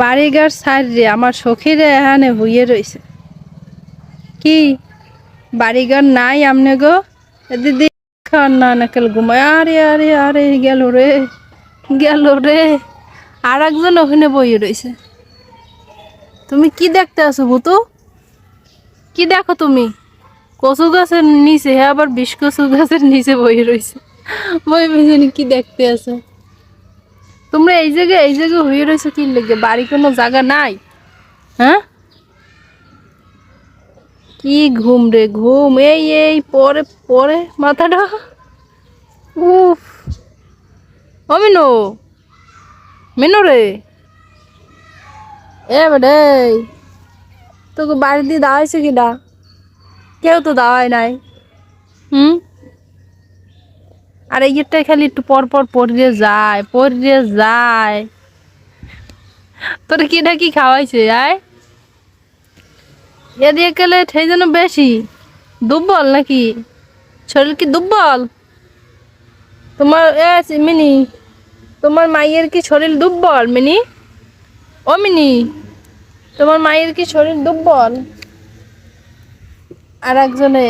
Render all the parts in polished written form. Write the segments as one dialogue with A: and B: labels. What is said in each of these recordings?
A: বাড়িঘর সাইড রে আমার সখীর এখানে হইয়ে রয়েছে কি বাড়িঘর নাই আমনে গো দিদি খান না নাকেল ঘুমায় আরে আরে আরে গেল রে আর একজন ওখানে বইয়ে রয়েছে। তুমি কি দেখতে আছো বুতু? কি দেখো তুমি? কচু গাছের নিচে, হ্যাঁ আবার বিষ কচু গাছের নিচে বইয়ে রয়েছে। বই বুঝিনি কি দেখতে আছো তোমরা? এই জায়গায় হয়ে রয়েছে কি লেগে? বাড়ি কোনো জায়গা নাই? হ্যাঁ কি ঘুম রে ঘুম, এই পরে পরে মাথাটা। উফ ও মিনু, মিনু রে, এ বেডে তোকে বাড়ি দিয়ে দাওয়াইছে কিনা? কেউ তো দাওয়াই নাই। হুম, আর এইটাই খালি একটু পর পর পড়িয়ে যায়। তোর কি না কি খাওয়াইছে? আয় এ দিয়ে গেলে সেই জন্য বেশি দুর্বল নাকি? শরীর কি দুর্বল তোমার? মিনি, তোমার মায়ের কি শরীর দুর্বল? মিনি, ও মিনি, তোমার মায়ের কি শরীর দুর্বল? আর একজনে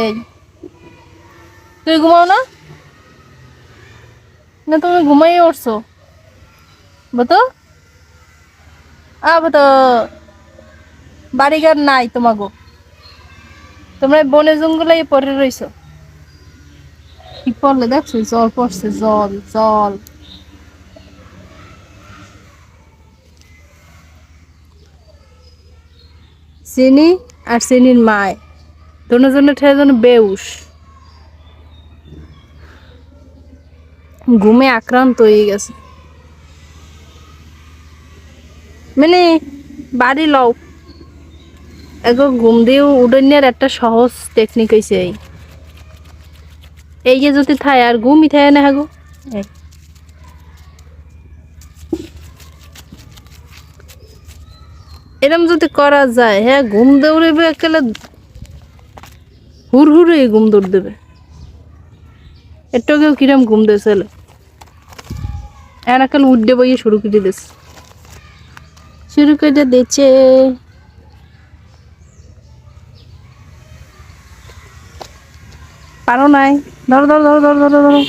A: তুই ঘুমাও না? না তুমি ঘুমাই উঠছো? বতো বতো বাড়িঘর নাই তোমাগো? তোমরা বনে জঙ্গলে পড়ে রইছো। কি পড়লে দেখছো? জল পড়ছে, জল জল। চিনি আর চিনির মায় দুজনে ঠেলে যেন বেউস ঘুমে আক্রান্ত হয়ে গেছে। মানে বাড়ি লও এগো, ঘুম দিয়ে উডনের একটা সহজ টেকনিক হয়েছে এই যে যদি থায় আর ঘুমই থায় না হাগো। এরম যদি করা যায়, হ্যাঁ ঘুম দৌড়েবে একেবারে হুড়হুড়ে ঘুম দৌড় দেবে। একটু কিরম ঘুম দিয়েছে একাল উঠে বইয়ে শুরু করে দিচ্ছে। পারো নাই? ধরো ধরো ধরো ধরো ধরো ধরো,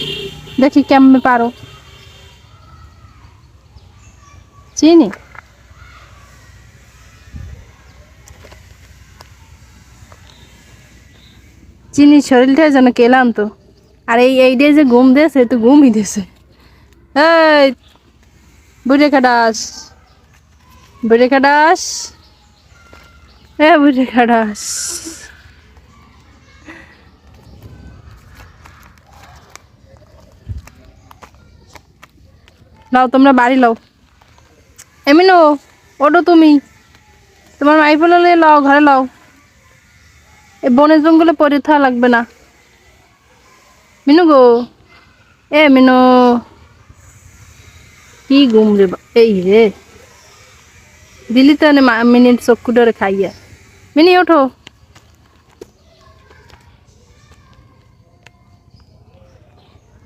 A: দেখি কেমনে পারো। চিনি চিনি শরীরটা যেন কেলাম তো। আর এইটাই যে ঘুম দিয়েছে, তো ঘুমই দিয়েছে। এই বুড়ে খাটাস, বুড়ে খাটাস, হ্যাঁ বুড়ে খাটাস। লাও তোমরা বাড়ি লাও। এমিনো ওটো তুমি, তোমার মাই ফেলে লাও, ঘরে লাও। এই বনের জঙ্গলে পরে থাকা লাগবে না। মিনু গো, মিনু কি ঘুম রে এই রে দিলি তো মিনিট চক্কুটারে খাইয়া। মিনি ওঠো।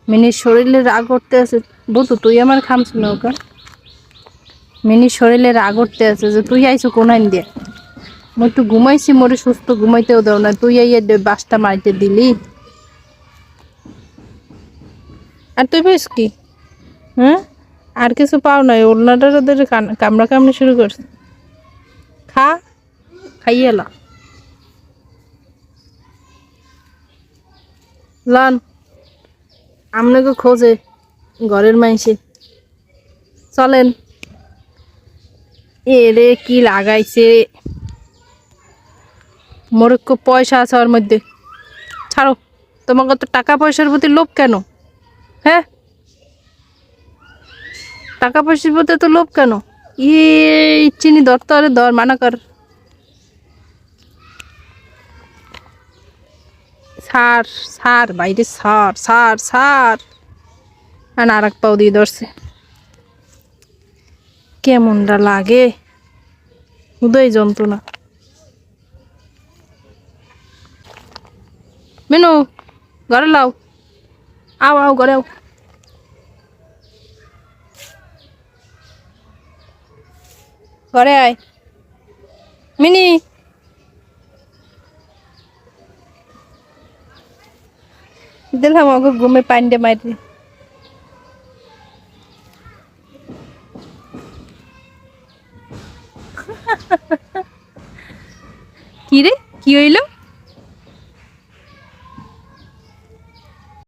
A: মিনির শরীরে রাগ করতে আছে বুঝতো, তুই আমার খামছি না ওকে। মিনির শরীরে রাগ করতে আছে যে তুই আইছো কোন আইন দিয়ে। মই একটু ঘুমাইছি, মোরে সুস্থ ঘুমাইতেও দাও না, তুই আইয়া বাসটা মারিতে দিলি। আর তুই পাইস কি? হ্যাঁ আর কিছু পাও নাই? ওড়নাটা কামড়া কামড়ি শুরু করছে। খা, খাইয়ে এলা লন আপনাকে খোঁজে ঘরের মাইসে। চলেন। এরে কি লাগাইছে? মোর পয়সা আছে ওর মধ্যে। ছাড়ো, তোমাকে তো টাকা পয়সার প্রতি লোভ কেন? হ্যাঁ টাকা পয়সার প্রতি তো লোভ কেন? চিনি ধরতে আরে ধর, মানা কর। সার সার বাইরে সার সার সার। আর এক পাও দিয়ে ধরছে। কেমনটা লাগে উদয় যন্ত্রণা। মেনু ঘরে লাও, আও আও ঘরে আও। ঘরে আয় মিনি। দিলাম ওকে ঘুমে পান্ডে মারি। কি রে কি হইলো?